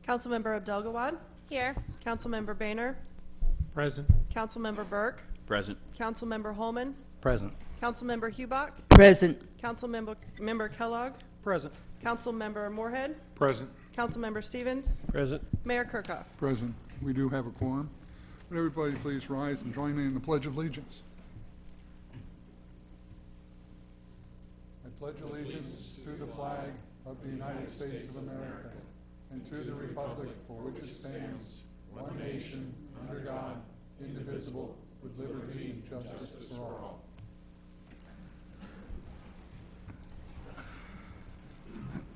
Councilmember Abdelgawad. Here. Councilmember Boehner. Present. Councilmember Burke. Present. Councilmember Holman. Present. Councilmember Hubach. Present. Member Kellogg. Present. Councilmember Moorhead. Present. Councilmember Stevens. Present. Mayor Kirchhoff. Present. We do have a quorum. Would everybody please rise and join me in the Pledge of Allegiance? I pledge allegiance to the flag of the United States of America and to the republic for which it stands, one nation, under God, indivisible, with liberty and justice for all.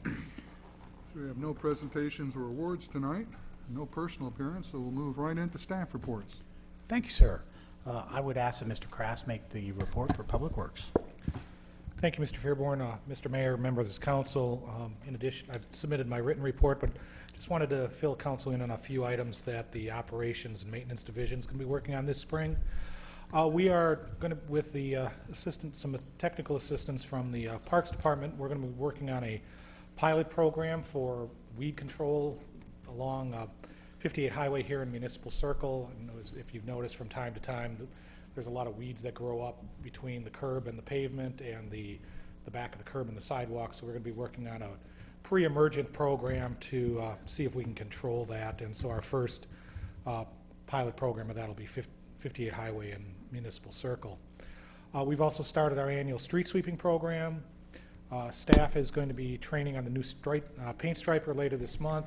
So we have no presentations or awards tonight, no personal appearance, so we'll move right into staff reports. Thank you, sir. I would ask that Mr. Kraft make the report for Public Works. Thank you, Mr. Fearborn. Mr. Mayor, members of this council, in addition, I've submitted my written report, but just wanted to fill council in on a few items that the operations and maintenance division is going to be working on this spring. We are going to, with the some technical assistance from the Parks Department, we're going to be working on a pilot program for weed control along 58 Highway here in Municipal Circle. And if you've noticed from time to time, there's a lot of weeds that grow up between the curb and the pavement and the back of the curb and the sidewalk. So we're going to be working on a pre-emergent program to see if we can control that. And so our first pilot program of that will be 58 Highway and Municipal Circle. We've also started our annual street sweeping program. Staff is going to be training on the new paint striper later this month.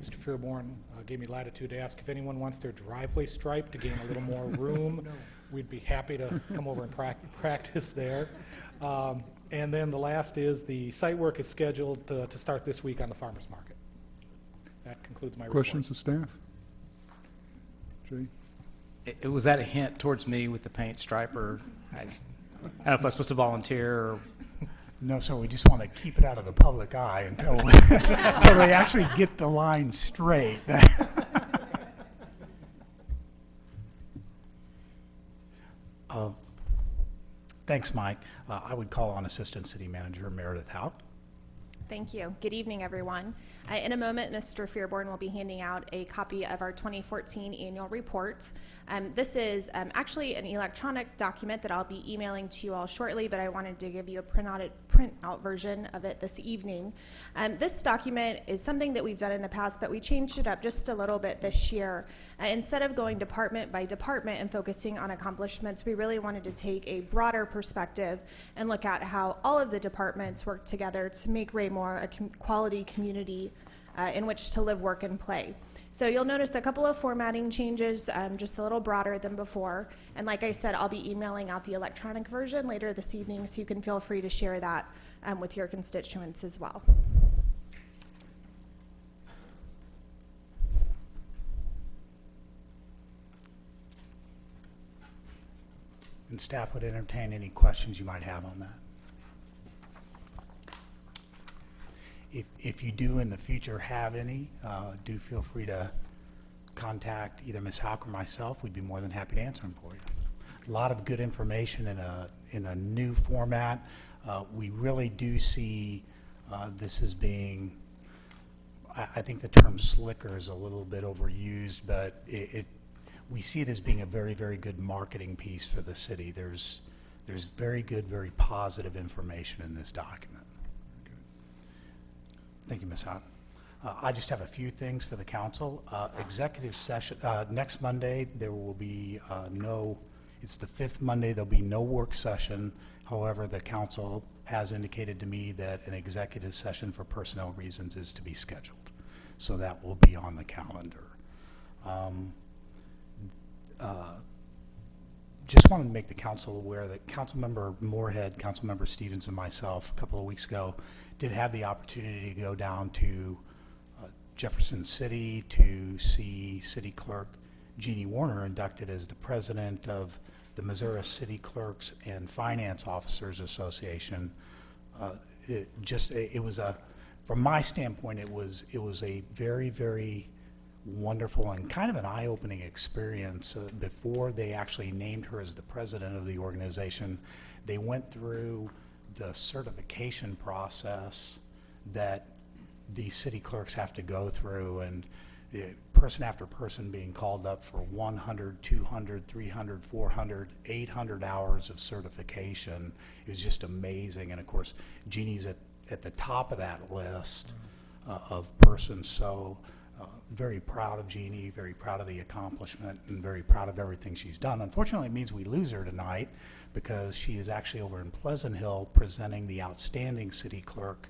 Mr. Fearborn gave me latitude to ask if anyone wants their driveway striped to gain a little more room. No. We'd be happy to come over and practice there. And then the last is the site work is scheduled to start this week on the farmers market. That concludes my Questions of staff? Jay? Was that a hint towards me with the paint striper? I don't know if I was supposed to volunteer or... No, so we just want to keep it out of the public eye until, until they actually get the line straight. Thanks, Mike. I would call on Assistant City Manager Meredith Hout. Thank you. Good evening, everyone. In a moment, Mr. Fearborn will be handing out a copy of our 2014 annual report. This is actually an electronic document that I'll be emailing to you all shortly, but I wanted to give you a printout version of it this evening. This document is something that we've done in the past, but we changed it up just a little bit this year. Instead of going department by department and focusing on accomplishments, we really wanted to take a broader perspective and look at how all of the departments work together to make Raymore a quality community in which to live, work, and play. So you'll notice a couple of formatting changes, just a little broader than before. And like I said, I'll be emailing out the electronic version later this evening, so you can feel free to share that with your constituents as well. And staff would entertain any questions you might have on that. If you do in the future have any, do feel free to contact either Ms. Houck or myself. We'd be more than happy to answer them for you. A lot of good information in a new format. We really do see this as being, I think the term slicker is a little bit overused, but we see it as being a very, very good marketing piece for the city. There's very good, very positive information in this document. Thank you, Ms. Houck. I just have a few things for the council. Executive session, next Monday, there will be it's the 5th Monday, there'll be no work session. However, the council has indicated to me that an executive session for personnel reasons is to be scheduled. So that will be on the calendar. Just wanted to make the council aware that Councilmember Moorhead, Councilmember Stevens, and myself a couple of weeks ago did have the opportunity to go down to Jefferson City to see City Clerk Jeannie Warner inducted as the president of the Missouri City Clerks and Finance Officers Association. It was from my standpoint, it was a very, very wonderful and kind of an eye-opening experience. Before they actually named her as the president of the organization, they went through the certification process that the city clerks have to go through, and person after person being called up for 100, 200, 300, 400, 800 hours of certification. It was just amazing. And of course, Jeannie's at the top of that list of persons. So very proud of Jeannie, very proud of the accomplishment, and very proud of everything she's done. Unfortunately, it means we lose her tonight because she is actually over in Pleasant Hill presenting the Outstanding City Clerk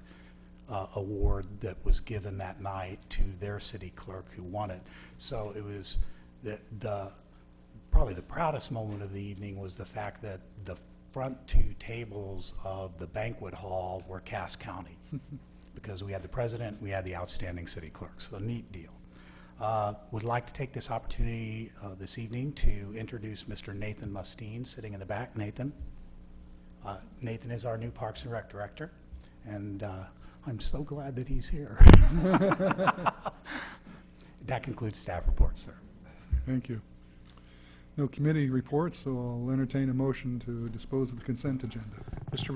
award that was given that night to their city clerk who won it. So it was probably the proudest moment of the evening was the fact that the front two tables of the banquet hall were Cass County because we had the president, we had the outstanding city clerk. So a neat deal. Would like to take this opportunity this evening to introduce Mr. Nathan Mustine sitting in the back. Nathan. Nathan is our new Parks and Rec director, and I'm so glad that he's here. That concludes staff reports, sir. Thank you. No committee reports, so I'll entertain a motion to dispose of the consent agenda. Mr.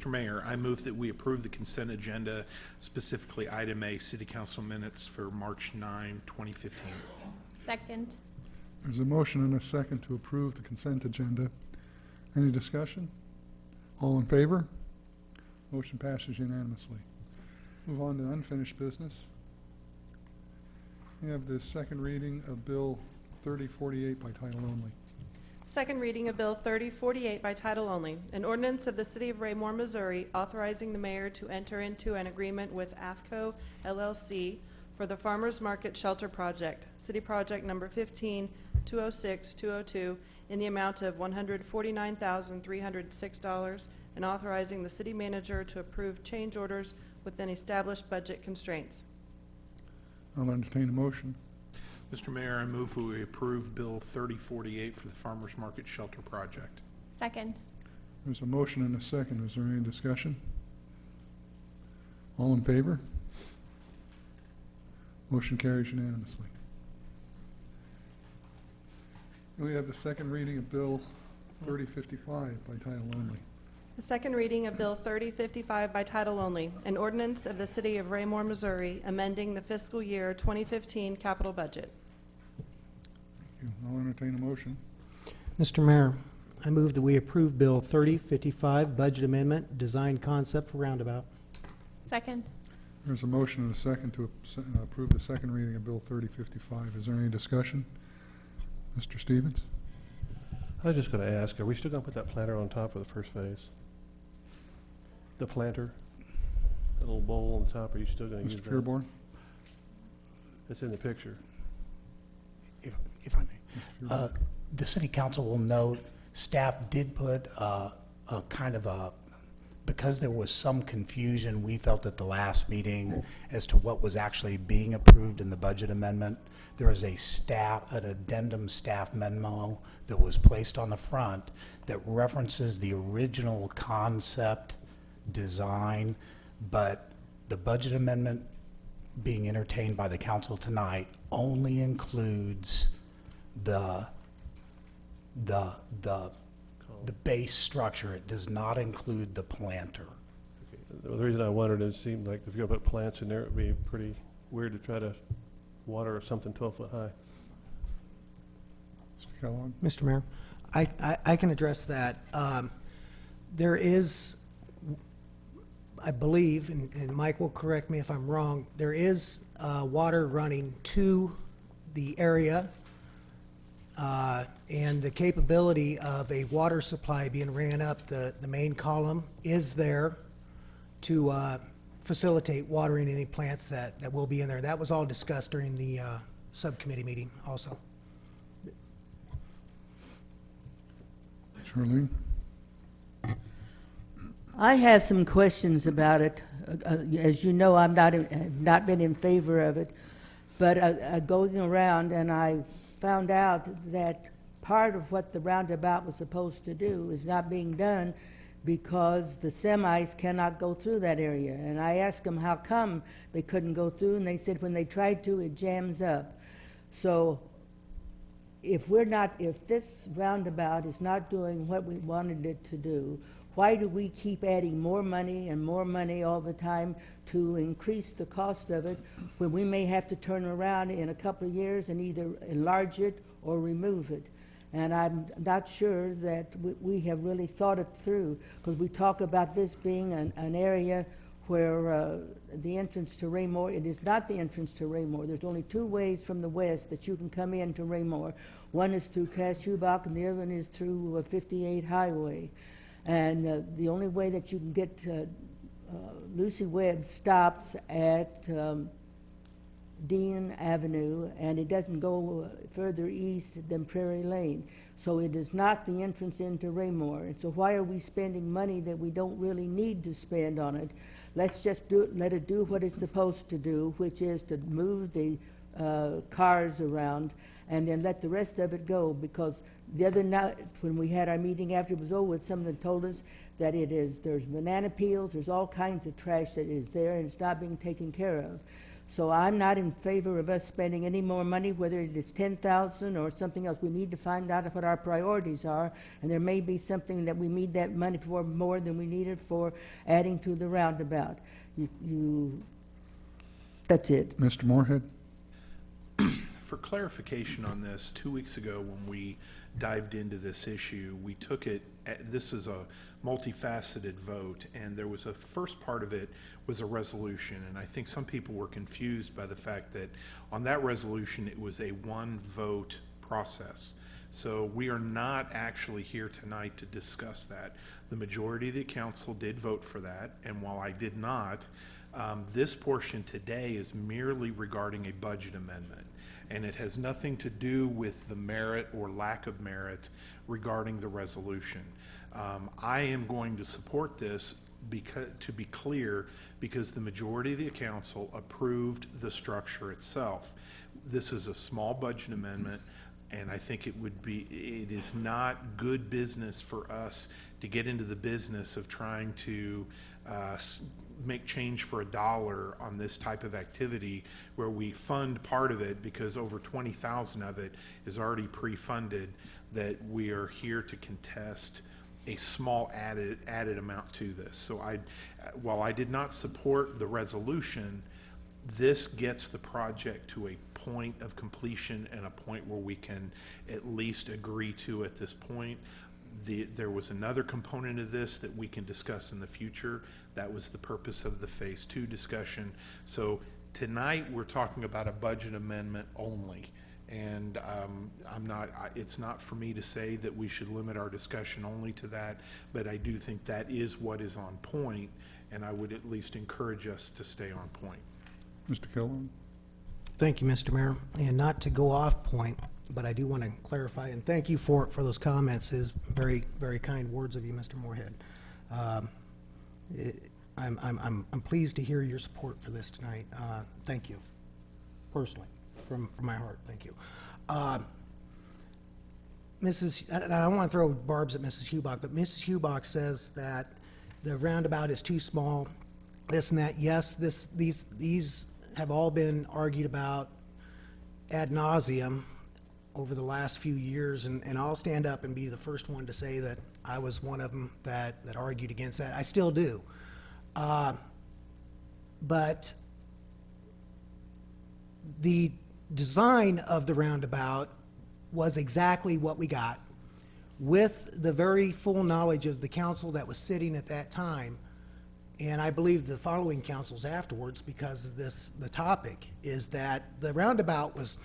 Mayor, I move that we approve the consent agenda, specifically item A, City Council minutes for March 9, 2015. Second. There's a motion and a second to approve the consent agenda. Any discussion? All in favor? Motion passes unanimously. Move on to unfinished business. We have the second reading of Bill 3048 by title only. Second reading of Bill 3048 by title only, an ordinance of the City of Raymore, Missouri, authorizing the mayor to enter into an agreement with AFCO LLC for the Farmers Market Shelter Project, City Project Number 15-206-202, in the amount of $149,306, and authorizing the city manager to approve change orders within established budget constraints. I'll entertain a motion. Mr. Mayor, I move we approve Bill 3048 for the Farmers Market Shelter Project. Second. There's a motion and a second. Is there any discussion? All in favor? Motion carries unanimously. We have the second reading of Bill 3055 by title only. The second reading of Bill 3055 by title only, an ordinance of the City of Raymore, Missouri, amending the fiscal year 2015 capital budget. Thank you. I'll entertain a motion. Mr. Mayor, I move that we approve Bill 3055, Budget Amendment, Design Concept for Roundabout. Second. There's a motion and a second to approve the second reading of Bill 3055. Is there any discussion? Mr. Stevens? I was just going to ask, are we still going to put that planter on top of the first phase? The planter, the little bowl on the top, are you still going to use Mr. that? Fearborn? It's in the picture. If I may. The city council will note, staff did put a kind of a, because there was some confusion, we felt at the last meeting as to what was actually being approved in the budget amendment. There is an addendum staff memo that was placed on the front that references the original concept design, but the budget amendment being entertained by the council tonight only includes the base structure. It does not include the planter. Okay. The reason I wondered, it seemed like if you're going to put plants in there, it would be pretty weird to try to water something 12 foot high. Mr. Kellogg? Mr. Mayor, I can address that. There is, I believe, and Mike will correct me if I'm wrong, there is water running to the area, and the capability of a water supply being ran up the main column is there to facilitate watering any plants that will be in there. That was all discussed during the subcommittee meeting also. Charlene? I have some questions about it. As you know, have not been in favor of it, but going around, and I found out that part of what the roundabout was supposed to do is not being done because the semis cannot go through that area. And I asked them how come they couldn't go through, and they said when they tried to, it jams up. So if this roundabout is not doing what we wanted it to do, Why do we keep adding more money all the time to increase the cost of it when we may have to turn around in a couple of years and either enlarge it or remove it? And I'm not sure that we have really thought it through, because we talk about this being an area where the entrance to Raymore, it is not the entrance to Raymore. There's only two ways from the west that you can come into Raymore. One is through Cashew-Bach and the other one is through 58 Highway. And the only way that you can get Lucy Webb stops at Dean Avenue, and it doesn't go further east than Prairie Lane. So it is not the entrance into Raymore. And so why are we spending money that we don't really need to spend on it? Let's just let it do what it's supposed to do, which is to move the cars around, and then let the rest of it go. Because the other night, when we had our meeting after it was over, someone told us that there's banana peels, there's all kinds of trash that is there, and it's not being taken care of. So I'm not in favor of us spending any more money, whether it is $10,000 or something else. We need to find out what our priorities are, and there may be something that we need that money for more than we need it for adding to the roundabout. That's it. Mr. Moorhead? For clarification on this, 2 weeks ago when we dived into this issue, we took it, this is a multifaceted vote, and there was a first part of it was a resolution, and I think some people were confused by the fact that on that resolution it was a one vote process. So we are not actually here tonight to discuss that. The majority of the council did vote for that, and while I did not, this portion today is merely regarding a budget amendment, and it has nothing to do with the merit or lack of merit regarding the resolution. I am going to support this because, to be clear, because the majority of the council approved the structure itself. This is a small budget amendment, and I think it is not good business for us to get into the business of trying to make change for $1 on this type of activity where we fund part of it because over 20,000 of it is already pre-funded, that we are here to contest a small added amount to this. So while I did not support the resolution, this gets the project to a point of completion and a point where we can at least agree to at this point. There was another component of this that we can discuss in the future. That was the purpose of the Phase 2 discussion. So tonight we're talking about a budget amendment only. And it's not for me to say that we should limit our discussion only to that, but I do think that is what is on point, and I would at least encourage us to stay on point. Mr. Killen? Thank you, Mr. Mayor. And not to go off point, but I do want to clarify, and thank you for those comments. Is very, very kind words of you, Mr. Moorhead. I'm pleased to hear your support for this tonight. Thank you, personally, from my heart. Thank you. I don't want to throw barbs at Mrs. Hubach, but Mrs. Hubach says that the roundabout is too small, this and that. Yes, these have all been argued about ad nauseum over the last few years, and I'll stand up and be the first one to say that I was one of them that argued against that. I still do. But the design of the roundabout was exactly what we got, with the very full knowledge of the council that was sitting at that time, and I believe the following councils afterwards, because of the topic, is that the roundabout was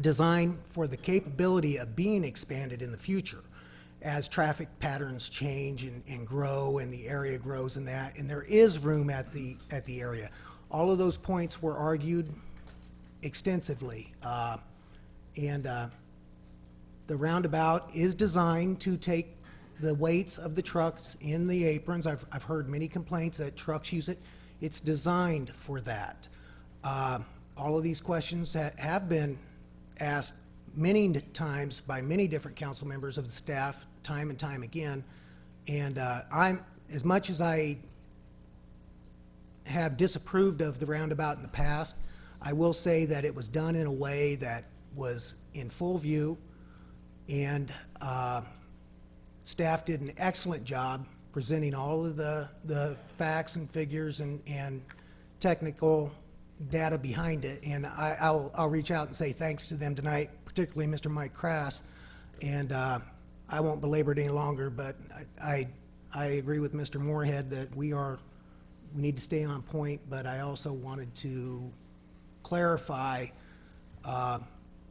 designed for the capability of being expanded in the future as traffic patterns change and grow, and the area grows and that, and there is room at the area. All of those points were argued extensively, and the roundabout is designed to take the weights of the trucks in the aprons. I've heard many complaints that trucks use it. It's designed for that. All of these questions have been asked many times by many different council members of the staff, time and time again, and as much as I have disapproved of the roundabout in the past, I will say that it was done in a way that was in full view, and staff did an excellent job presenting all of the facts and figures and technical data behind it. And I'll reach out and say thanks to them tonight, particularly Mr. Mike Krass. And I won't belabor it any longer, but I agree with Mr. Moorhead that we need to stay on point, but I also wanted to clarify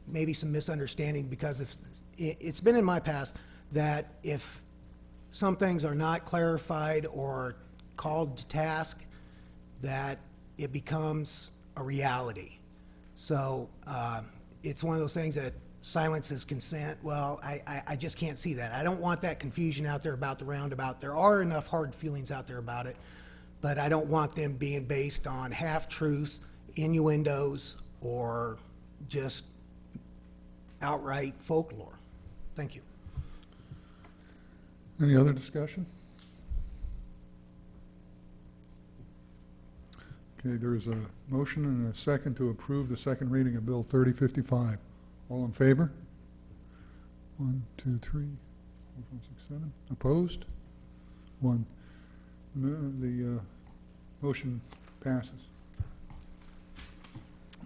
maybe some misunderstanding, because if it's been in my past that if some things are not clarified or called to task, that it becomes a reality. So it's one of those things that silence is consent. Well, I just can't see that. I don't want that confusion out there about the roundabout. There are enough hard feelings out there about it, but I don't want them being based on half-truths, innuendos, or just outright folklore. Thank you. Any other discussion? Okay, there is a motion and a second to approve the second reading of Bill 3055. All in favor? 1, 2, 3, 4, 5, 6, 7. Opposed? 1. The motion passes.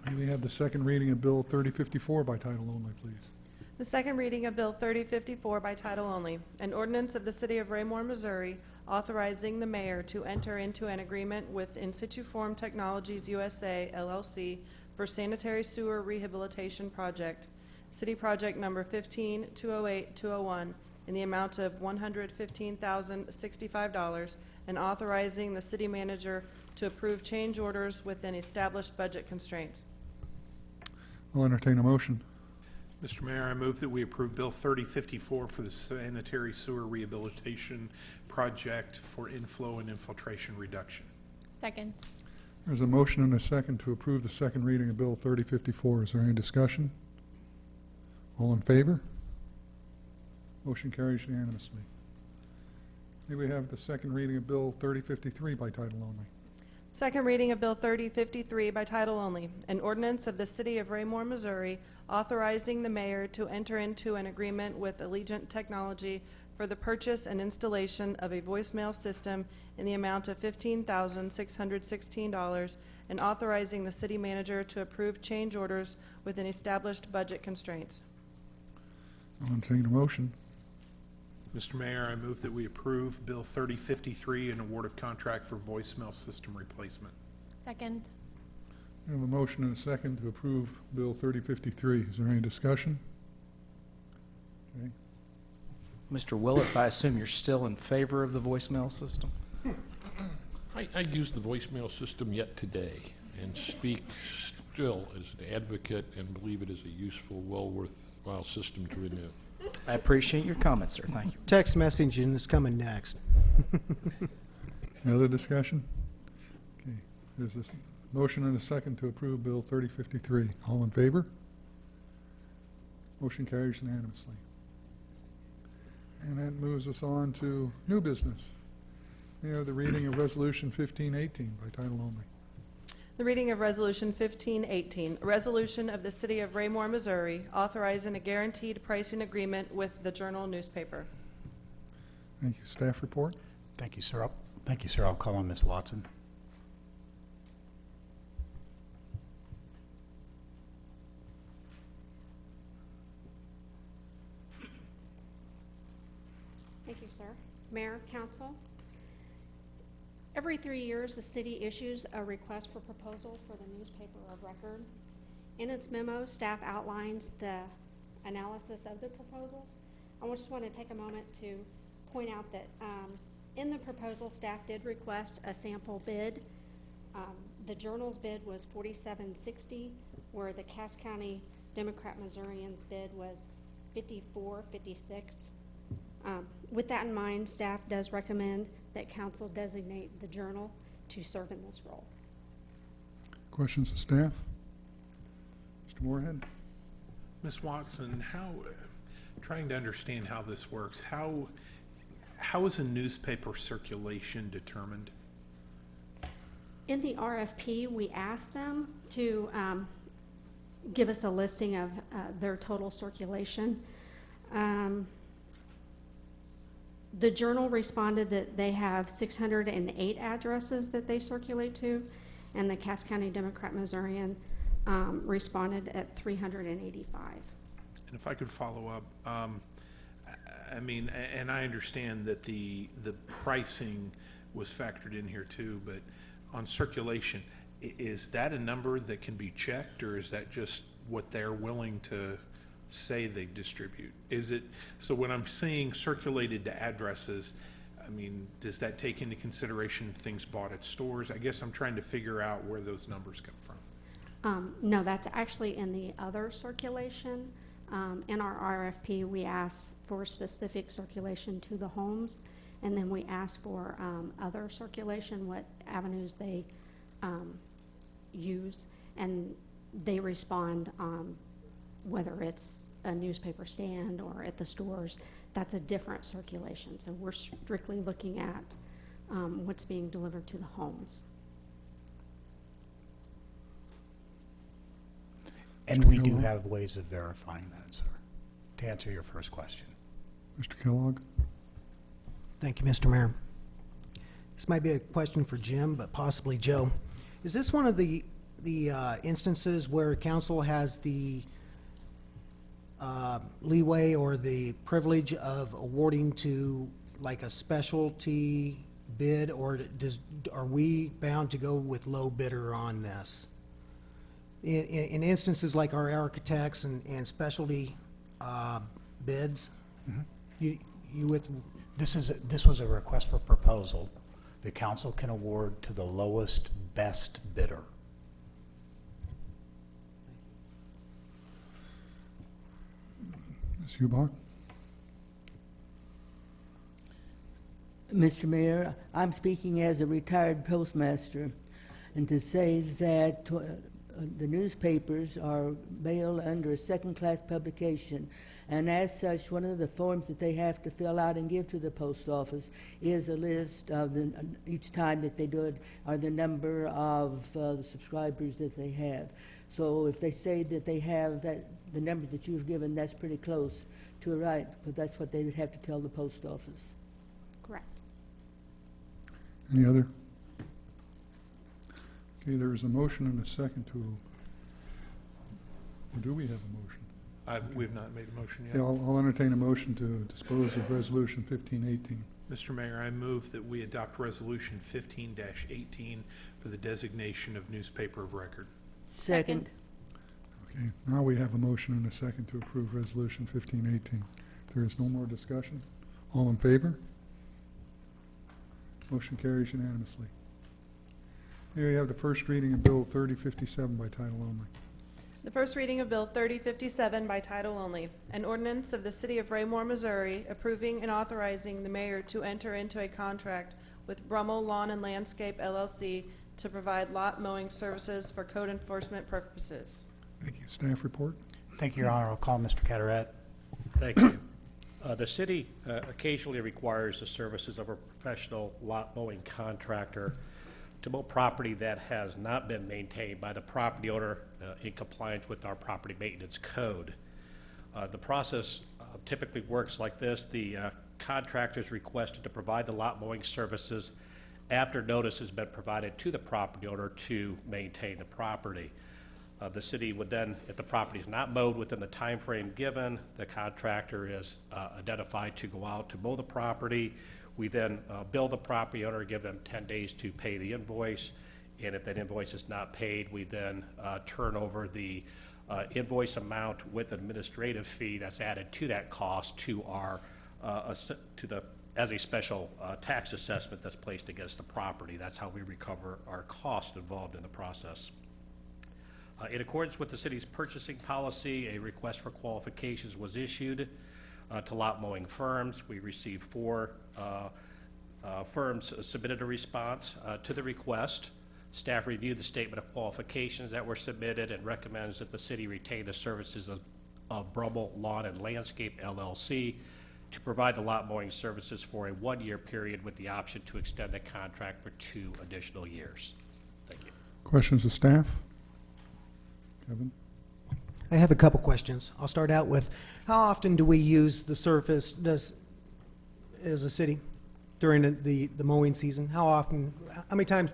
May we have the second reading of Bill 3054 by title only, please? The second reading of Bill 3054 by title only, an ordinance of the City of Raymore, Missouri, authorizing the mayor to enter into an agreement with In Situ Form Technologies USA, LLC, for sanitary sewer rehabilitation project, City Project Number 15-208-201, in the amount of $115,065, and authorizing the city manager to approve change orders within established budget constraints. I'll entertain a motion. Mr. Mayor, I move that we approve Bill 3054 for the sanitary sewer rehabilitation project for inflow and infiltration reduction. Second. There's a motion and a second to approve the second reading of Bill 3054. Is there any discussion? All in favor? Motion carries unanimously. May we have the second reading of Bill 3053 by title only? Second reading of Bill 3053 by title only, an ordinance of the City of Raymore, Missouri, authorizing the mayor to enter into an agreement with Allegiant Technology for the purchase and installation of a voicemail system in the amount of $15,616, and authorizing the city manager to approve change orders within established budget constraints. I'll entertain a motion. Mr. Mayor, I move that we approve Bill 3053 and award of contract for voicemail system replacement. Second. We have a motion and a second to approve Bill 3053. Is there any discussion? Okay. Mr. Willett, I assume you're still in favor of the voicemail system? I use the voicemail system yet today and speak still as an advocate and believe it is a useful, well worthwhile system to renew. I appreciate your comments, sir. Thank you. Text messaging is coming next. Any other discussion? Okay. There's a motion and a second to approve Bill 3053. All in favor? Motion carries unanimously. And that moves us on to new business. We have the reading of Resolution 1518 by title only. The reading of Resolution 1518, a resolution of the City of Raymore, Missouri, authorizing a guaranteed pricing agreement with the Journal newspaper. Thank you. Staff report? Thank you, sir. I'll call on Ms. Watson. Thank you, sir. Mayor, council. Every 3 years, the city issues a request for proposal for the newspaper of record. In its memo, staff outlines the analysis of the proposals. I just want to take a moment to point out that in the proposal, staff did request a sample bid. The Journal's bid was $47.60, where the Cass County Democrat Missourian's bid was $54.56. With that in mind, staff does recommend that council designate the Journal to serve in this role. Questions of staff? Mr. Moorhead? Ms. Watson, trying to understand how this works, how is a newspaper circulation determined? In the RFP, we asked them to give us a listing of their total circulation. The Journal responded that they have 608 addresses that they circulate to, and the Cass County Democrat-Missourian responded at 385. And if I could follow up, I mean, and I understand that the pricing was factored in here too, but on circulation, is that a number that can be checked, or is that just what they're willing to say they distribute? Is it, so when I'm saying circulated to addresses, I mean, does that take into consideration things bought at stores? I guess I'm trying to figure out where those numbers come from. No, that's actually in the other circulation. In our RFP, we ask for specific circulation to the homes, and then we ask for other circulation, what avenues they use, and they respond whether it's a newspaper stand or at the stores. That's a different circulation. So we're strictly looking at what's being delivered to the homes. And we do have ways of verifying that, sir, to answer your first question. Mr. Kellogg? Thank you, Mr. Mayor. This might be a question for Jim, but possibly Joe. Is this one of the instances where council has the leeway or the privilege of awarding to like a specialty bid, or are we bound to go with low bidder on this? In instances like our architects and specialty bids, you with This was a request for proposal. The council can award to the lowest best bidder. Ms. Hubach? Mr. Mayor, I'm speaking as a retired postmaster, and to say that the newspapers are mailed under a second-class publication, and as such, one of the forms that they have to fill out and give to the post office is a list of each time that they do it, are the number of the subscribers that they have. So if they say that they have that, the number that you've given, that's pretty close to right, but that's what they would have to tell the post office. Correct. Any other? Okay, there is a motion and a second to, or do we have a motion? We've not made a motion yet. Okay, I'll entertain a motion to dispose of Resolution 1518. Mr. Mayor, I move that we adopt Resolution 15-18 for the designation of newspaper of record. Second. Okay, now we have a motion and a second to approve Resolution 1518. There is no more discussion. All in favor? Motion carries unanimously. Here you have the first reading of Bill 3057 by title only. The first reading of Bill 3057 by title only, an ordinance of the City of Raymore, Missouri, approving and authorizing the mayor to enter into a contract with Brummel Lawn and Landscape LLC to provide lot mowing services for code enforcement purposes. Thank you. Staff report? Thank you, Your Honor. I'll call Mr. Cataret. Thank you. The city occasionally requires the services of a professional lot mowing contractor to mow property that has not been maintained by the property owner in compliance with our property maintenance code. The process typically works like this. The contractor is requested to provide the lot mowing services after notice has been provided to the property owner to maintain the property. The city would then, if the property is not mowed within the time frame given, the contractor is identified to go out to mow the property. We then bill the property owner, give them 10 days to pay the invoice, and if that invoice is not paid, we then turn over the invoice amount with administrative fee that's added to that cost to our as a special tax assessment that's placed against the property. That's how we recover our costs involved in the process. In accordance with the city's purchasing policy, a request for qualifications was issued to lot mowing firms. We received 4 firms submitted a response to the request. Staff reviewed the statement of qualifications that were submitted and recommends that the city retain the services of Brummel Lawn and Landscape LLC to provide the lot mowing services for a 1-year period with the option to extend the contract for 2 additional years. Thank you. Questions of staff? Kevin? I have a couple questions. I'll start out with, how often do we use the service? as a city during the mowing season? How often, how many times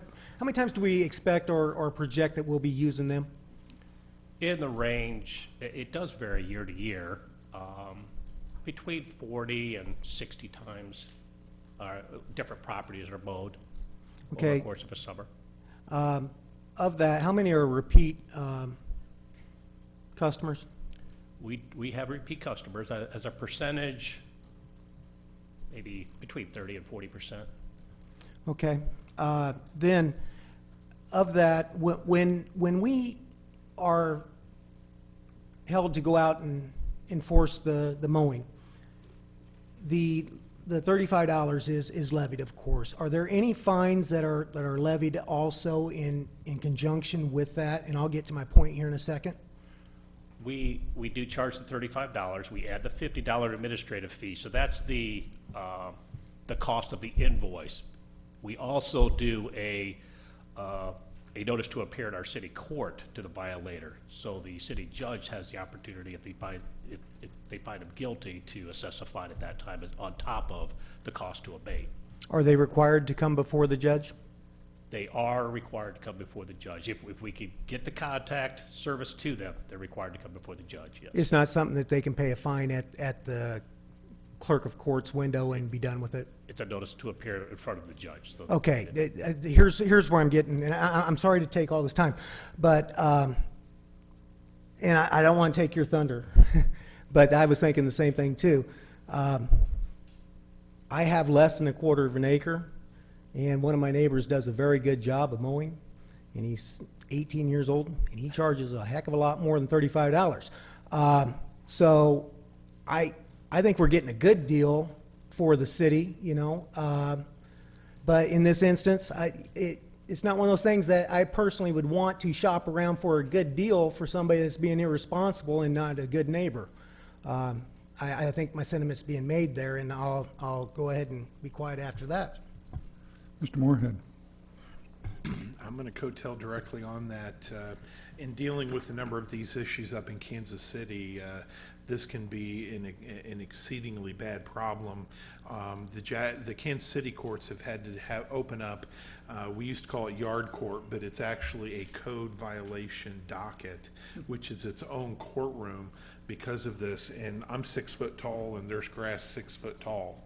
do we expect or project that we'll be using them? In the range, it does vary year to year, between 40 and 60 times different properties are mowed over Okay. the course of a summer. Of that, how many are repeat customers? We have repeat customers as a percentage, maybe between 30 and 40%. Okay. Then, of that, when we are held to go out and enforce the mowing, the $35 is levied, of course. Are there any fines that are levied also in conjunction with that? And I'll get to my point here in a second. We do charge the $35. We add the $50 administrative fee, so that's the cost of the invoice. We also do a notice to appear in our city court to the violator. So the city judge has the opportunity, if they find him guilty, to assess a fine at that time on top of the cost to abate. Are they required to come before the judge? They are required to come before the judge. If we could get the contact service to them, they're required to come before the judge, yes. It's not something that they can pay a fine at the clerk of court's window and be done with it? It's a notice to appear in front of the judge. So Okay, here's where I'm getting, and I'm sorry to take all this time, but, and I don't want to take your thunder, but I was thinking the same thing too. I have less than a quarter of an acre, and one of my neighbors does a very good job of mowing, and he's 18 years old, and he charges a heck of a lot more than $35. So I think we're getting a good deal for the city, you know, but in this instance, it's not one of those things that I personally would want to shop around for a good deal for somebody that's being irresponsible and not a good neighbor. I think my sentiment's being made there, and I'll go ahead and be quiet after that. Mr. Moorhead. I'm going to coattail directly on that. In dealing with a number of these issues up in Kansas City, this can be an exceedingly bad problem. The Kansas City courts have had to open up, we used to call it yard court, but it's actually a code violation docket, which is its own courtroom because of this. And I'm 6 foot tall, and there's grass 6 foot tall.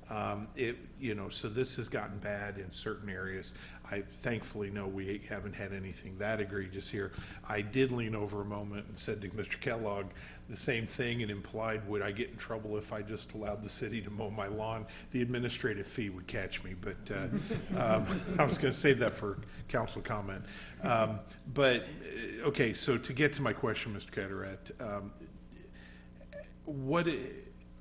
So this has gotten bad in certain areas. I thankfully know we haven't had anything that egregious here. I did lean over a moment and said to Mr. Kellogg the same thing and implied, would I get in trouble if I just allowed the city to mow my lawn? The administrative fee would catch me, but I was going to save that for council comment. Okay, so to get to my question, Mr. Carteret,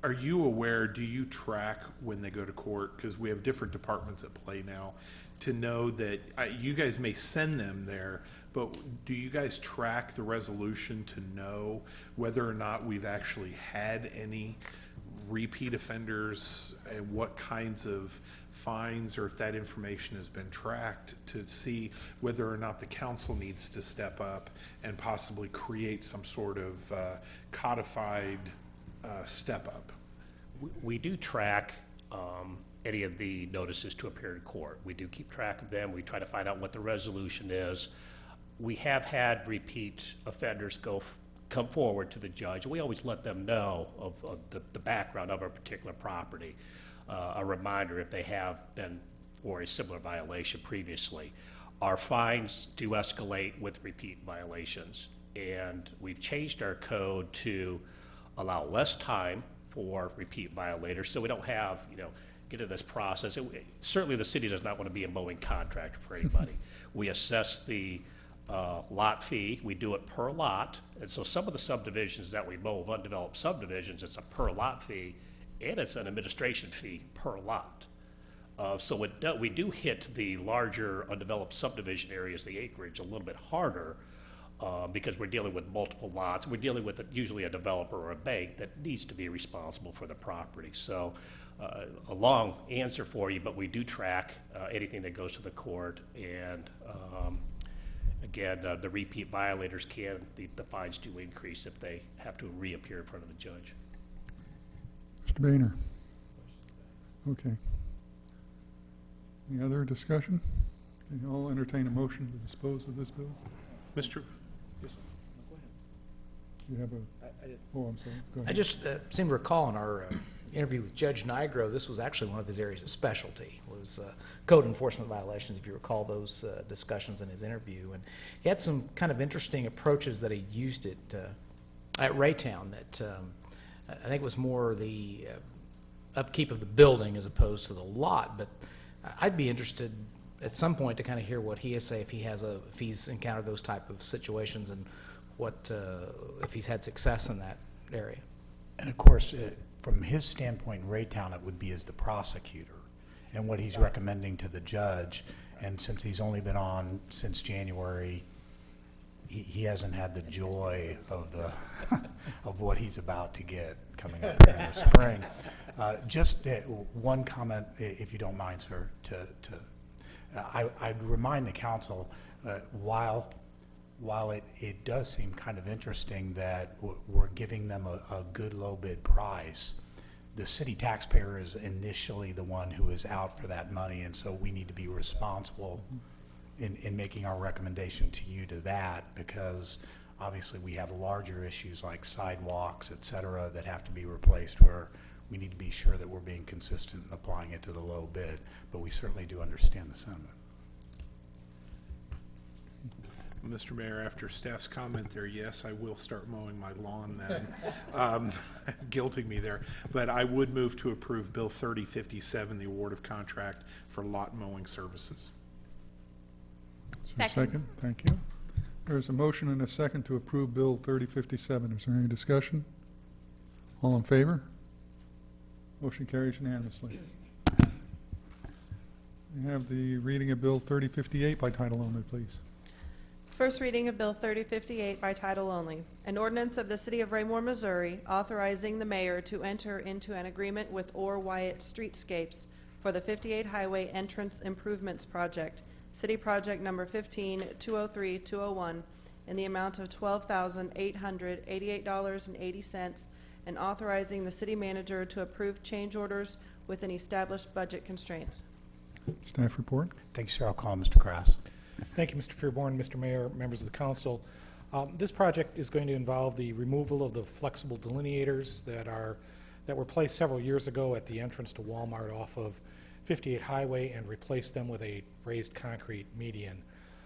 are you aware, do you track when they go to court? Because we have different departments at play now, to know that you guys may send them there, but do you guys track the resolution to know whether or not we've actually had any repeat offenders and what kinds of fines, or if that information has been tracked, to see whether or not the council needs to step up and possibly create some sort of codified step up? We do track any of the notices to appear in court. We do keep track of them. We try to find out what the resolution is. We have had repeat offenders come forward to the judge. We always let them know of the background of a particular property. A reminder if they have been for a similar violation previously. Our fines do escalate with repeat violations, and we've changed our code to allow less time for repeat violators, so we don't have, get into this process. Certainly the city does not want to be a mowing contractor for anybody. We assess the lot fee. We do it per lot, and so some of the subdivisions that we mow of undeveloped subdivisions, it's a per lot fee, and it's an administration fee per lot. So we do hit the larger undeveloped subdivision areas, the acreage, a little bit harder, because we're dealing with multiple lots. We're dealing with usually a developer or a bank that needs to be responsible for the property. So a long answer for you, but we do track anything that goes to the court. And again, the repeat violators the fines do increase if they have to reappear in front of the judge. Mr. Boehner. Okay. Any other discussion? Okay, I'll entertain a motion to dispose of this bill. Mr. You have a, oh, I'm sorry, go I ahead. just seem to recall in our interview with Judge Nigro, this was actually one of his areas of specialty, was code enforcement violations, if you recall those discussions in his interview. And he had some kind of interesting approaches that he used at Raytown that I think was more the upkeep of the building as opposed to the lot. But I'd be interested at some point to kind of hear what he has to say if he's encountered those type of situations and what if he's had success in that area. And of course, from his standpoint in Raytown, it would be as the prosecutor and what he's recommending to the judge. And since he's only been on since January, he hasn't had the joy of the of what he's about to get coming up in the spring. Just one comment, if you don't mind, sir. I'd remind the council, while it does seem kind of interesting that we're giving them a good low bid price, the city taxpayer is initially the one who is out for that money, and so we need to be responsible in making our recommendation to you to that, because obviously we have larger issues like sidewalks, et cetera, that have to be replaced, where we need to be sure that we're being consistent in applying it to the low bid, but we certainly do understand the sentiment. Mr. Mayor, after staff's comment there, yes, I will start mowing my lawn then, guilting me there. But I would move to approve Bill 3057, the award of contract for lot mowing services. Is there a second? Thank you. There's a motion and a second to approve Bill 3057. Is there any discussion? All in favor? Motion carries unanimously. We have the reading of Bill 3058 by title only, please. First reading of Bill 3058 by title only. An ordinance of the City of Raymore, Missouri, authorizing the mayor to enter into an agreement with Orr Wyatt Streetscapes for the 58 Highway Entrance Improvements Project, City Project Number 15-203-201, in the amount of $12,888.80, and authorizing the city manager to approve change orders within established budget constraints. Staff report. Thank you, sir. I'll call Mr. Krass. Thank you, Mr. Fearborn, Mr. Mayor, members of the council. This project is going to involve the removal of the flexible delineators that were placed several years ago at the entrance to Walmart off of 58 Highway and replace them with a raised concrete median.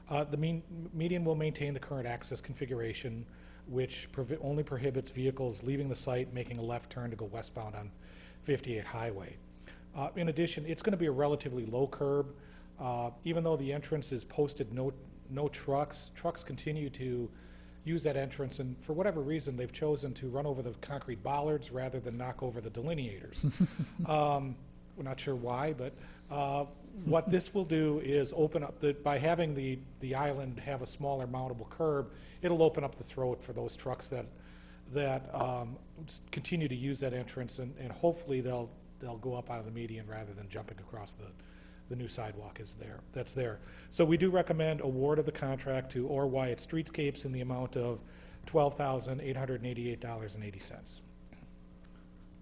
The median will maintain the current access configuration, which only prohibits vehicles leaving the site making a left turn to go westbound on 58 Highway. In addition, it's going to be a relatively low curb. Even though the entrance is posted no trucks continue to use that entrance, and for whatever reason, they've chosen to run over the concrete bollards rather than knock over the delineators. We're not sure why, but what this will do is open up, by having the island have a smaller mountable curb, it'll open up the throat for those trucks that continue to use that entrance, and hopefully they'll go up out of the median rather than jumping across the new sidewalk that's there. So we do recommend award of the contract to Orr Wyatt Streetscapes in the amount of $12,888.80.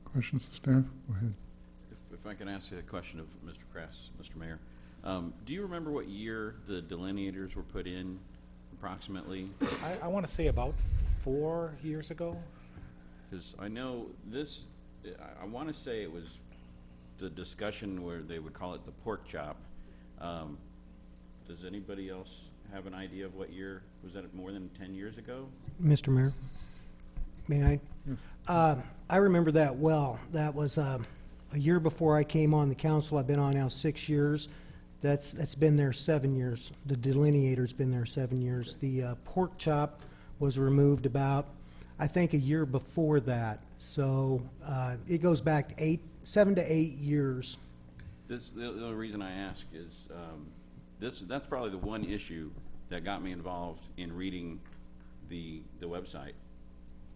Questions of staff? Go ahead. If I can ask you a question of Mr. Krass, Mr. Mayor. Do you remember what year the delineators were put in approximately? I want to say about 4 years ago. Because I know this, I want to say it was the discussion where they would call it the pork chop. Does anybody else have an idea of what year? Was that more than 10 years ago? Mr. Mayor, may I? I remember that well. That was a year before I came on the council. I've been on now 6 years. That's been there 7 years. The delineator's been there 7 years. The pork chop was removed about, I think, a year before that. So it goes back 7 to 8 years. The only reason I ask is that's probably the one issue that got me involved in reading the website.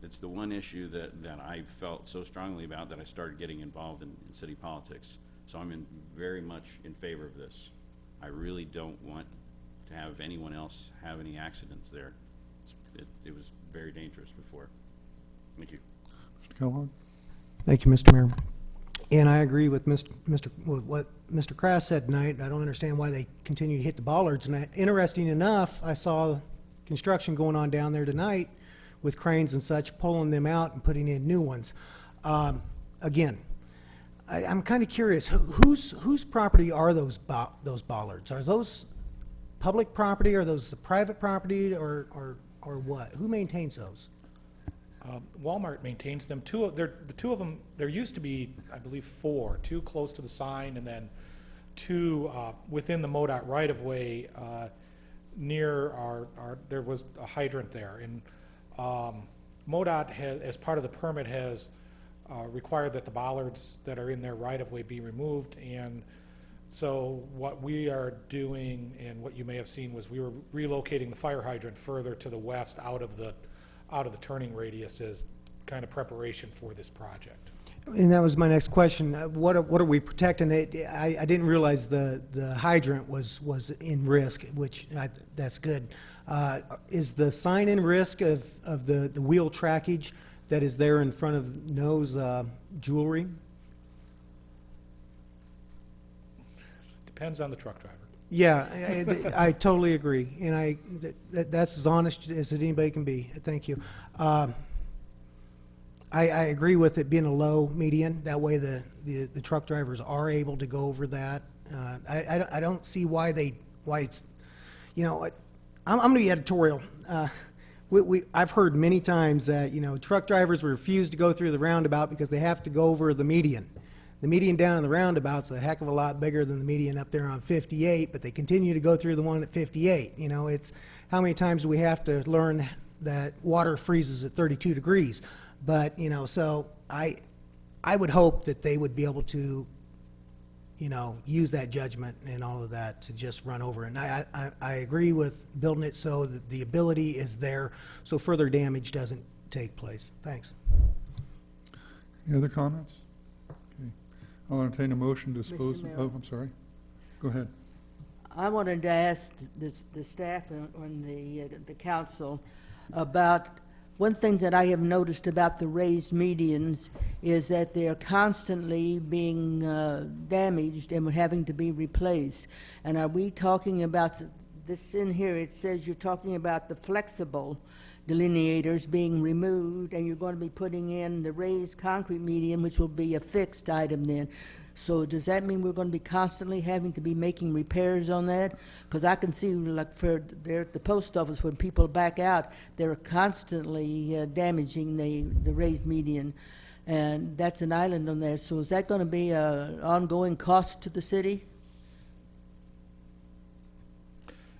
It's the one issue that I felt so strongly about that I started getting involved in city politics. So I'm very much in favor of this. I really don't want to have anyone else have any accidents there. It was very dangerous before. Thank you. Mr. Kellogg? Thank you, Mr. Mayor. And I agree with with what Mr. Krass said tonight. I don't understand why they continue to hit the bollards. And interesting enough, I saw construction going on down there tonight with cranes and such, pulling them out and putting in new ones. Again, I'm kind of curious, whose property are those bollards? Are those public property? Are those the private property, or what? Who maintains those? Walmart maintains them. The two of them, there used to be, I believe, 4, 2 close to the sign, and then 2 within the MoDOT right-of-way near there was a hydrant there. And MoDOT has, as part of the permit, has required that the bollards that are in their right-of-way be removed. And so what we are doing, and what you may have seen, was we were relocating the fire hydrant further to the west out of the turning radius as kind of preparation for this project. And that was my next question. What are we protecting? I didn't realize the hydrant was in risk, which that's good. Is the sign in risk of the wheel trackage that is there in front of No's Jewelry? Depends on the truck driver. Yeah, I totally agree, and that's as honest as anybody can be. Thank you. I agree with it being a low median. That way, the truck drivers are able to go over that. I don't see why it's, you know, I'm going to be editorial. I've heard many times that, you know, truck drivers refuse to go through the roundabout because they have to go over the median. The median down in the roundabout's a heck of a lot bigger than the median up there on 58, but they continue to go through the one at 58. You know, it's how many times do we have to learn that water freezes at 32 degrees? But, you know, so I would hope that they would be able to, you know, use that judgment and all of that to just run over it. And I agree with building it so that the ability is there so further damage doesn't take place. Thanks. Any other comments? Okay. I'll entertain a motion to dispose. Oh, I'm sorry. Go ahead. I wanted to ask the staff and the council about one thing that I have noticed about the raised medians is that they're constantly being damaged and having to be replaced. And are we talking about this in here? It says you're talking about the flexible delineators being removed, and you're going to be putting in the raised concrete median, which will be a fixed item then. So does that mean we're going to be constantly having to be making repairs on that? Because I can see, like, for there at the post office, when people back out, they're constantly damaging the raised median, and that's an island on there. So is that going to be an ongoing cost to the city?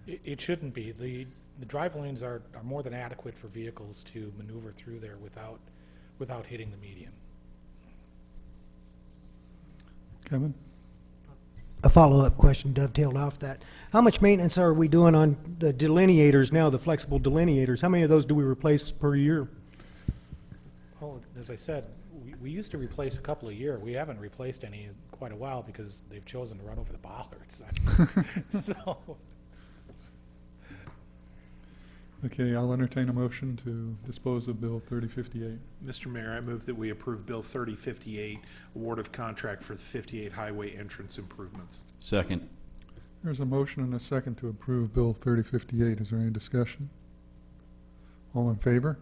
It shouldn't be. The drive lanes are more than adequate for vehicles to maneuver through there without hitting the median. Kevin? A follow-up question dovetailed off that. How much maintenance are we doing on the delineators now, the flexible delineators? How many of those do we replace per year? Well, as I said, we used to replace a couple a year. We haven't replaced any in quite a while because they've chosen to run over the bollards. So. Okay, I'll entertain a motion to dispose of Bill 3058. Mr. Mayor, I move that we approve Bill 3058, award of contract for the 58 highway entrance improvements. Second. There's a motion and a second to approve Bill 3058. Is there any discussion? All in favor?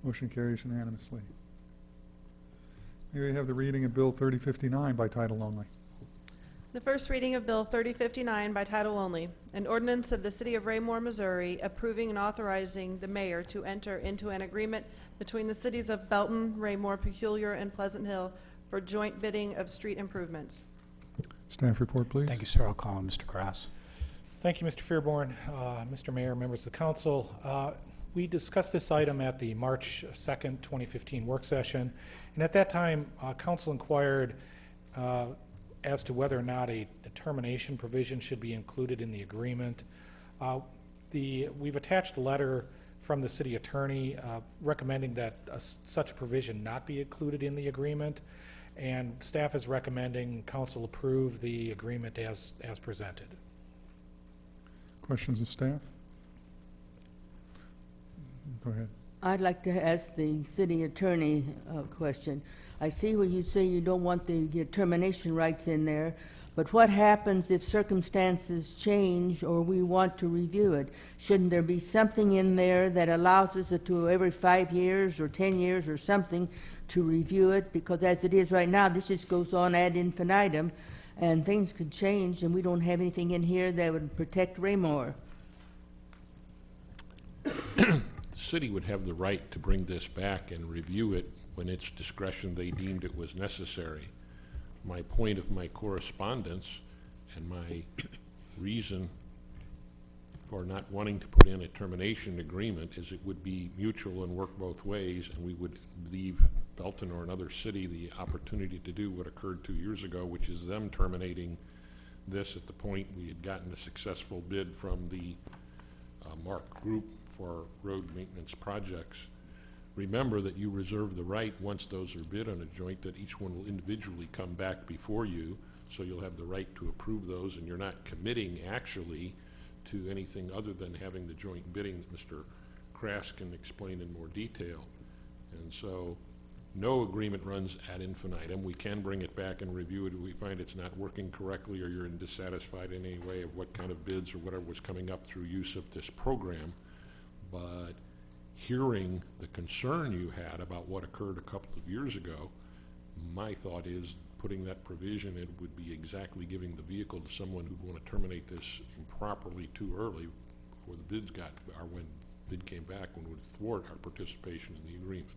Motion carries unanimously. May we have the reading of Bill 3059 by title only? The first reading of Bill 3059 by title only, an ordinance of the City of Raymore, Missouri, approving and authorizing the mayor to enter into an agreement between the cities of Belton, Raymore, Peculiar, and Pleasant Hill for joint bidding of street improvements. Staff report, please. Thank you, sir. I'll call on Mr. Krass. Thank you, Mr. Fairborn, Mr. Mayor, members of the council. We discussed this item at the March 2nd, 2015 work session, and at that time, council inquired as to whether or not a termination provision should be included in the agreement. We've attached a letter from the city attorney recommending that such a provision not be included in the agreement, and staff is recommending council approve the agreement as presented. Questions of staff? Go ahead. I'd like to ask the city attorney a question. I see where you say you don't want the termination rights in there, but what happens if circumstances change or we want to review it? Shouldn't there be something in there that allows us to every 5 years or 10 years or something to review it? Because as it is right now, this just goes on ad infinitum, and things could change, and we don't have anything in here that would protect Raymore. The city would have the right to bring this back and review it when its discretion they deemed it was necessary. My point of my correspondence and my reason for not wanting to put in a termination agreement is it would be mutual and work both ways, and we would leave Belton or another city the opportunity to do what occurred 2 years ago, which is them terminating this at the point we had gotten a successful bid from the Mark Group for road maintenance projects. Remember that you reserve the right, once those are bid on a joint, that each one will individually come back before you, so you'll have the right to approve those, and you're not committing actually to anything other than having the joint bidding that Mr. Krass can explain in more detail. And so no agreement runs ad infinitum. We can bring it back and review it if we find it's not working correctly or you're dissatisfied in any way of what kind of bids or whatever was coming up through use of this program. But hearing the concern you had about what occurred a couple of years ago, my thought is putting that provision in would be exactly giving the vehicle to someone who'd want to terminate this improperly too early before the bids got, or when bid came back, when it would thwart our participation in the agreement.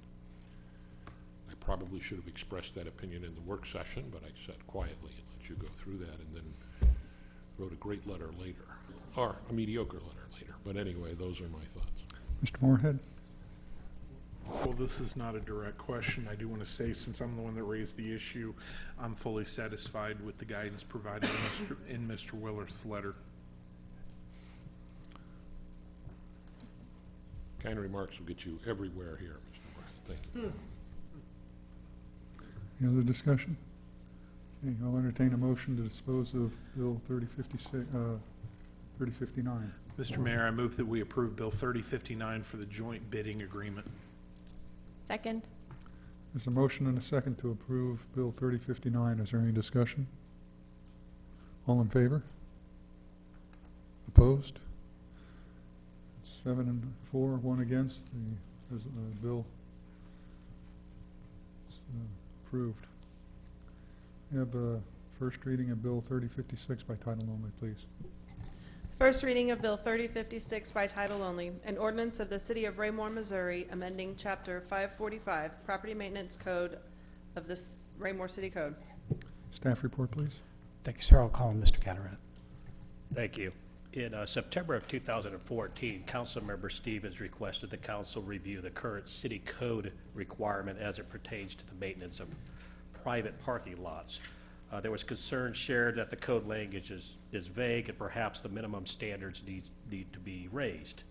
I probably should have expressed that opinion in the work session, but I sat quietly and let you go through that and then wrote a great letter later, or a mediocre letter later. But anyway, those are my thoughts. Mr. Moorhead? Well, this is not a direct question. I do want to say, since I'm the one that raised the issue, I'm fully satisfied with the guidance provided in Mr. Willer's letter. Kind remarks will get you everywhere here, Mr. Brown. Thank you. Any other discussion? Okay, I'll entertain a motion to dispose of Bill 3059. Mr. Mayor, I move that we approve Bill 3059 for the joint bidding agreement. Second. There's a motion and a second to approve Bill 3059. Is there any discussion? All in favor? Opposed? 7 and 4, 1 against. The bill is approved. We have a first reading of Bill 3056 by title only, please. First reading of Bill 3056 by title only, an ordinance of the City of Raymore, Missouri, amending Chapter 545, Property Maintenance Code of the Raymore City Code. Staff report, please. Thank you, sir. I'll call on Mr. Catteret. Thank you. In September of 2014, Councilmember Stevens requested the council review the current city code requirement as it pertains to the maintenance of private parking lots. There was concern shared that the code language is vague and perhaps the minimum standards need to be raised.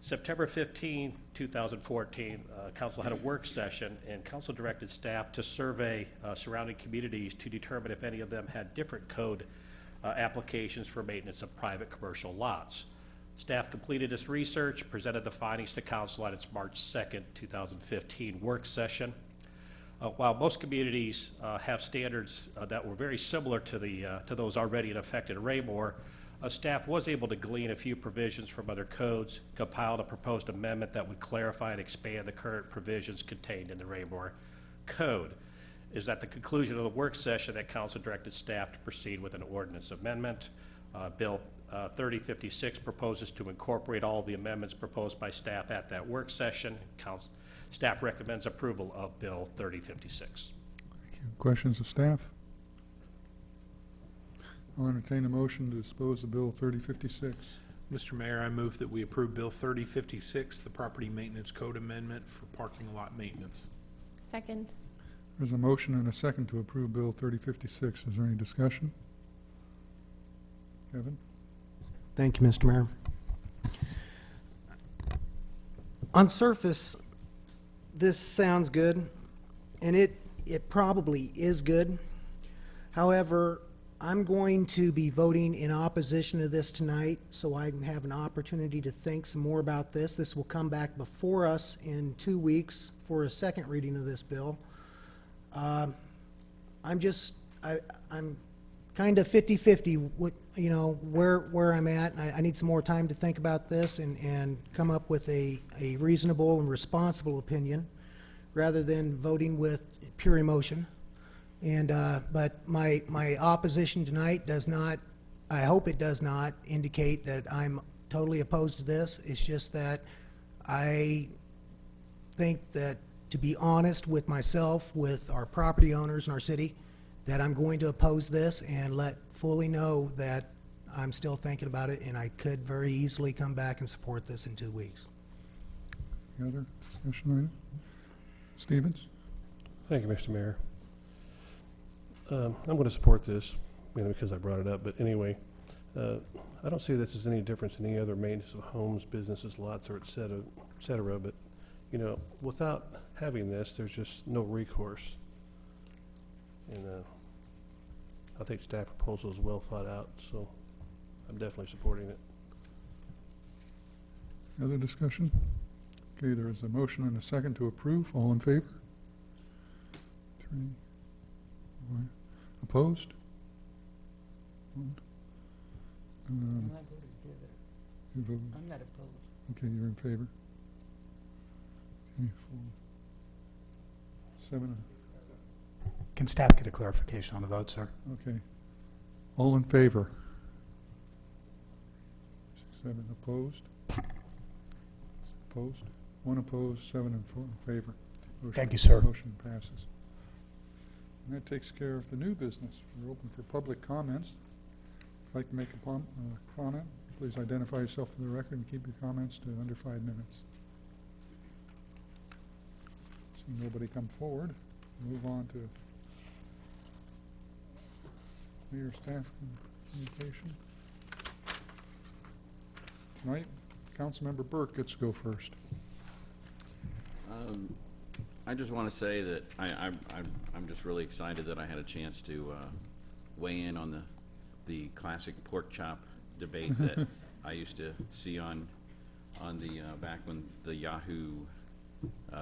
September 15, 2014, council had a work session and council directed staff to survey surrounding communities to determine if any of them had different code applications for maintenance of private commercial lots. Staff completed this research, presented the findings to council at its March 2nd, 2015 work session. While most communities have standards that were very similar to those already in effect in Raymore, staff was able to glean a few provisions from other codes, compiled a proposed amendment that would clarify and expand the current provisions contained in the Raymore Code. It is at the conclusion of the work session that council directed staff to proceed with an ordinance amendment. Bill 3056 proposes to incorporate all the amendments proposed by staff at that work session. Staff recommends approval of Bill 3056. Thank you. Questions of staff? I'll entertain a motion to dispose of Bill 3056. Mr. Mayor, I move that we approve Bill 3056, the Property Maintenance Code Amendment for parking lot maintenance. Second. There's a motion and a second to approve Bill 3056. Is there any discussion? Kevin? Thank you, Mr. Mayor. On surface, this sounds good, and it probably is good. However, I'm going to be voting in opposition to this tonight, so I can have an opportunity to think some more about this. This will come back before us in 2 weeks for a second reading of this bill. I'm just, I'm kind of 50-50, what, you know, where I'm at. And I need some more time to think about this and come up with a reasonable and responsible opinion, rather than voting with pure emotion. And, but my opposition tonight does not, I hope it does not indicate that I'm totally opposed to this. It's just that I think that, to be honest with myself, with our property owners in our city, that I'm going to oppose this and let fully know that I'm still thinking about it, and I could very easily come back and support this in 2 weeks. Any other discussion on it? Stevens? Thank you, Mr. Mayor. I'm going to support this, because I brought it up, but anyway, I don't see this as any difference in any other maintenance of homes, businesses, lots, or et cetera, but, without having this, there's just no recourse. And I think staff proposal is well thought out, so I'm definitely supporting it. Other discussion? Okay, there is a motion and a second to approve. All in favor? 3, 4. Opposed? 1. I voted the other. You voted? I'm not opposed. Okay, you're in favor. Okay, 4, 7. Can staff get a clarification on the vote, sir? Okay. All in favor? 6, 7 opposed? Opposed? 1 opposed, 7 in favor. Thank you, sir. Motion passes. And that takes care of the new business. We're open for public comments. If you'd like to make a comment, please identify yourself for the record and keep your comments to under 5 minutes. See nobody come forward. Move on to Mayor staff communication. Tonight, Councilmember Burke gets to go first. I just want to say that I'm just really excited that I had a chance to weigh in on the classic pork chop debate that I used to see on the back when the Yahoo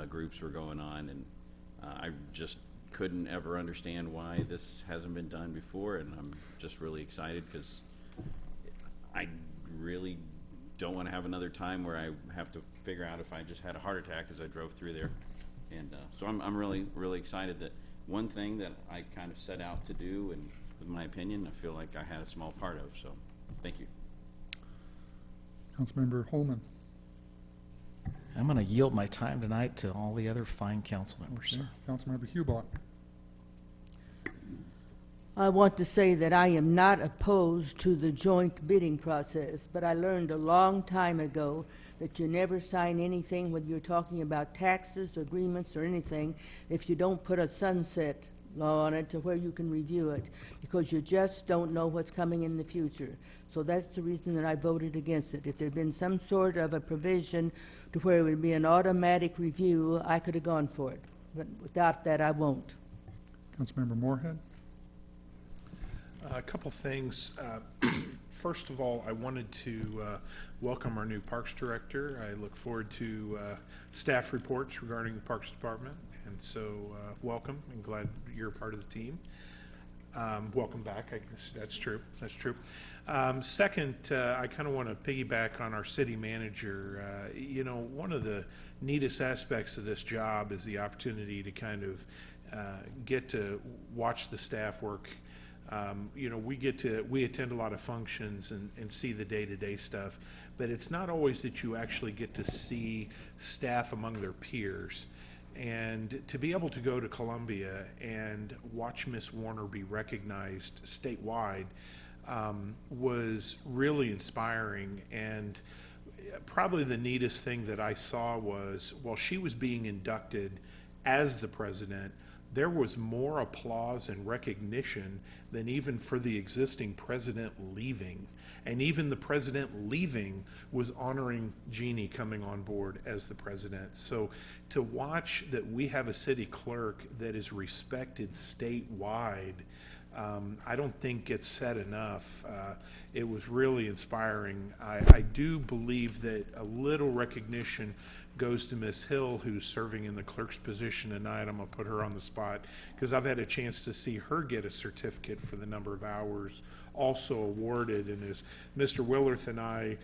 groups were going on, and I just couldn't ever understand why this hasn't been done before, and I'm just really excited because I really don't want to have another time where I have to figure out if I just had a heart attack as I drove through there. And so I'm really, really excited that one thing that I kind of set out to do, and with my opinion, I feel like I had a small part of, so thank you. Councilmember Holman. I'm going to yield my time tonight to all the other fine council members, Okay. sir. Councilmember Hubach. I want to say that I am not opposed to the joint bidding process, but I learned a long time ago that you never sign anything, whether you're talking about taxes, agreements, or anything, if you don't put a sunset law on it to where you can review it, because you just don't know what's coming in the future. So that's the reason that I voted against it. If there'd been some sort of a provision to where it would be an automatic review, I could have gone for it. But without that, I won't. Councilmember Moorhead. A couple things. First of all, I wanted to welcome our new Parks Director. I look forward to staff reports regarding the Parks Department, and so welcome and glad you're a part of the team. Welcome back. I guess that's true. That's true. Second, I kind of want to piggyback on our city manager. One of the neatest aspects of this job is the opportunity to kind of get to watch the staff work. We attend a lot of functions and see the day-to-day stuff, but it's not always that you actually get to see staff among their peers. And to be able to go to Columbia and watch Miss Warner be recognized statewide was really inspiring. And probably the neatest thing that I saw was while she was being inducted as the president, there was more applause and recognition than even for the existing president leaving. And even the president leaving was honoring Jeannie coming on board as the president. So to watch that we have a city clerk that is respected statewide I don't think gets said enough. It was really inspiring. I do believe that a little recognition goes to Ms. Hill, who's serving in the clerk's position tonight. I'm gonna put her on the spot because I've had a chance to see her get a certificate for the number of hours also awarded. And as Mr. Willerth and I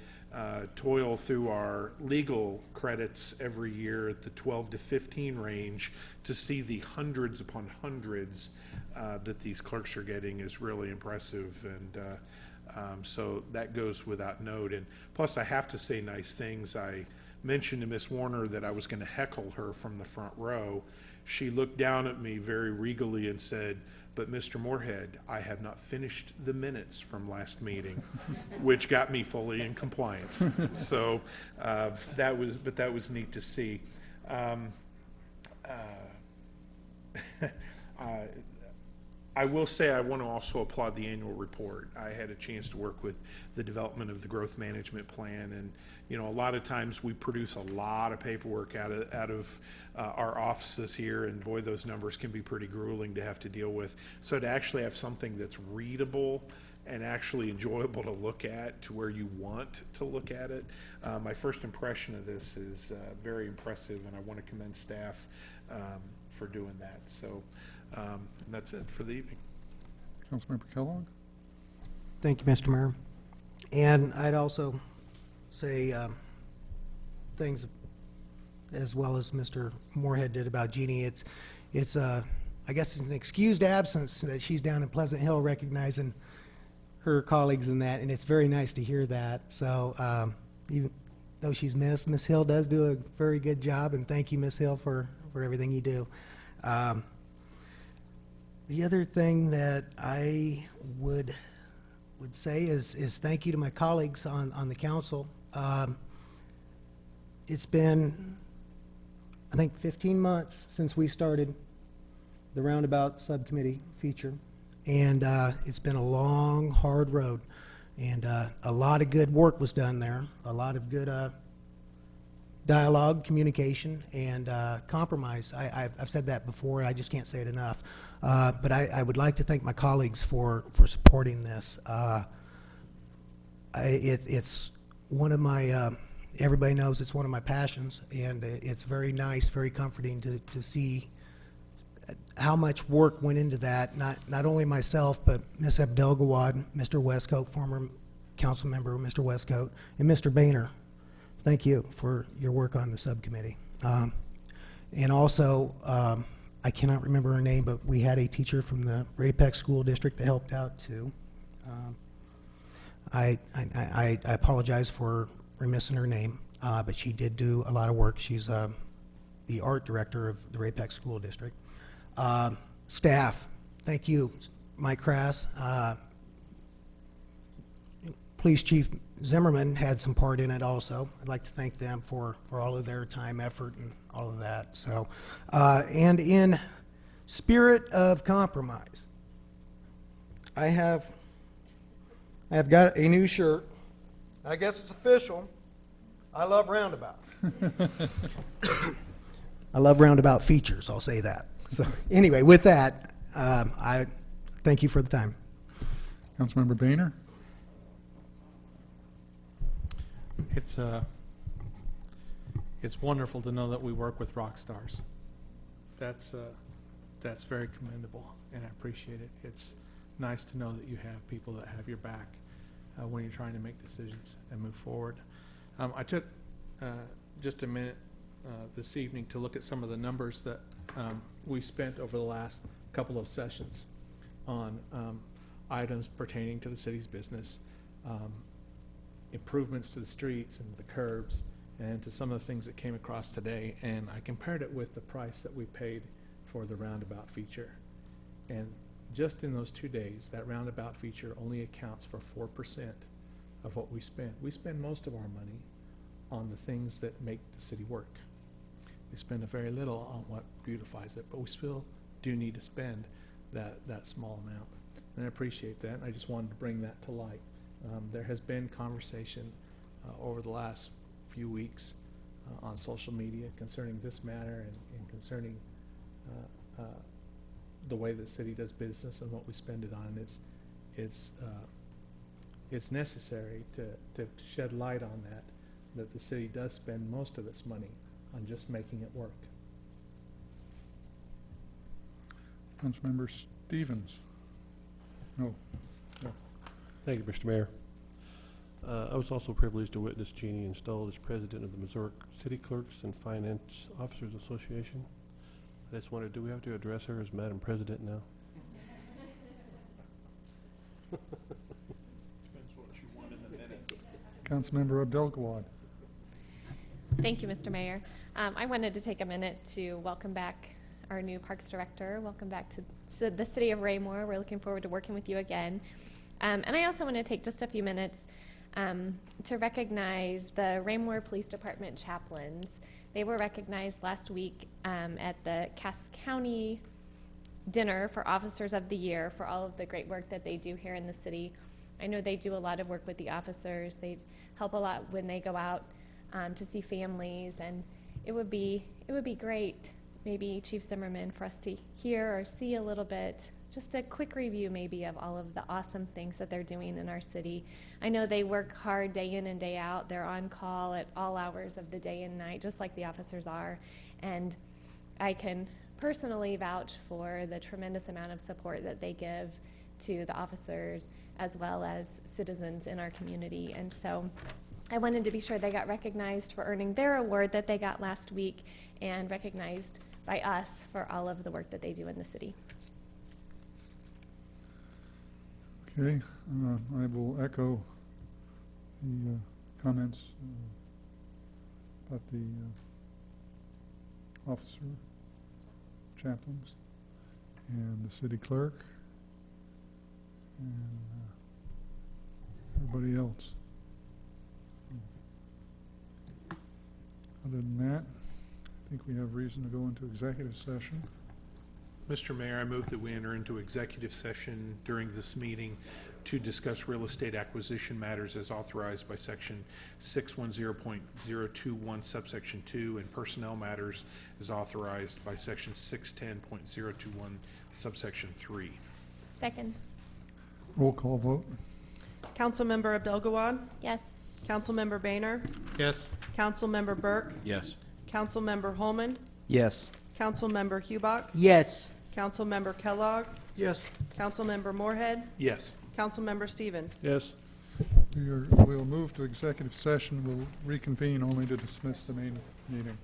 toil through our legal credits every year at the 12 to 15 range, to see the hundreds upon hundreds that these clerks are getting is really impressive. And so that goes without note. And plus, I have to say nice things. I mentioned to Miss Warner that I was going to heckle her from the front row. She looked down at me very regally and said, "But Mr. Moorhead, I have not finished the minutes from last meeting," which got me fully in compliance. So that was neat to see. I will say I want to also applaud the annual report. I had a chance to work with the development of the growth management plan, and a lot of times we produce a lot of paperwork out of our offices here, and boy, those numbers can be pretty grueling to have to deal with. So to actually have something that's readable and actually enjoyable to look at, to where you want to look at it, my first impression of this is very impressive, and I want to commend staff for doing that. So that's it for the evening. Councilmember Kellogg? Thank you, Mr. Mayor. And I'd also say things as well as Mr. Moorhead did about Jeannie. It's I guess it's an excused absence that she's down in Pleasant Hill recognizing her colleagues in that, and it's very nice to hear that. So even though she's missed, Miss Hill does do a very good job, and thank you, Miss Hill, for everything you do. The other thing that I would say is thank you to my colleagues on the council. It's been, I think, 15 months since we started the Roundabout Subcommittee feature, and it's been a long, hard road, and a lot of good work was done there, a lot of good dialogue, communication, and compromise. I've said that before, I just can't say it enough. But I would like to thank my colleagues for supporting this. It's one of my, everybody knows it's one of my passions, and it's very nice, very comforting to see how much work went into that, not only myself, but Ms. Abdelgawad, Mr. Westcoat, former council member Mr. Westcoat, and Mr. Boehner. Thank you for your work on the subcommittee. And also, I cannot remember her name, but we had a teacher from the Ray-Peck School District that helped out too. I apologize for remissing her name, but she did do a lot of work. She's the art director of the Ray-Peck School District. Staff, thank you. Mike Crass, Police Chief Zimmerman had some part in it also. I'd like to thank them for all of their time, effort, and all of that. So, and in spirit of compromise, I have got a new shirt. I guess it's official. I love Roundabout. I love Roundabout features, I'll say that. So anyway, with that, I thank you for the time. Councilmember Boehner? It's wonderful to know that we work with rock stars. That's very commendable, and I appreciate it. It's nice to know that you have people that have your back when you're trying to make decisions and move forward. I took just a minute this evening to look at some of the numbers that we spent over the last couple of sessions on items pertaining to the city's business, improvements to the streets and the curbs, and to some of the things that came across today, and I compared it with the price that we paid for the roundabout feature. And just in those 2 days, that roundabout feature only accounts for 4% of what we spend. We spend most of our money on the things that make the city work. We spend a very little on what beautifies it, but we still do need to spend that small amount. And I appreciate that, and I just wanted to bring that to light. There has been conversation over the last few weeks on social media concerning this matter and concerning the way the city does business and what we spend it on. It's necessary to shed light on that the city does spend most of its money on just making it work. Councilmember Stevens. No. Thank you, Mr. Mayor. I was also privileged to witness Jeannie installed as president of the Missouri City Clerks and Finance Officers Association. I just wondered, do we have to address her as Madam President now? Depends what you want in the minutes. Councilmember Abdelgawad. Thank you, Mr. Mayor. I wanted to take a minute to welcome back our new Parks Director. Welcome back to the City of Raymore. We're looking forward to working with you again. And I also want to take just a few minutes to recognize the Raymore Police Department chaplains. They were recognized last week at the Cass County Dinner for Officers of the Year for all of the great work that they do here in the city. I know they do a lot of work with the officers. They help a lot when they go out to see families, and it would be great, maybe Chief Zimmerman, for us to hear or see a little bit, just a quick review maybe of all of the awesome things that they're doing in our city. I know they work hard day in and day out. They're on call at all hours of the day and night, just like the officers are. And I can personally vouch for the tremendous amount of support that they give to the officers as well as citizens in our community. And so I wanted to be sure they got recognized for earning their award that they got last week and recognized by us for all of the work that they do in the city. Okay, I will echo the comments about the officer, chaplains, and the city clerk, and everybody else. Other than that, I think we have reason to go into executive session. Mr. Mayor, I move that we enter into executive session during this meeting to discuss real estate acquisition matters as authorized by Section 610.021 subsection 2 and personnel matters as authorized by Section 610.021 subsection 3. Second. Roll call vote. Councilmember Abdelgawad? Yes. Councilmember Boehner? Yes. Councilmember Burke? Yes. Councilmember Holman? Yes. Councilmember Hubach? Yes. Councilmember Kellogg? Yes. Councilmember Moorhead? Yes. Councilmember Stevens? Yes. We'll move to executive session. We'll reconvene only to dismiss the main meeting.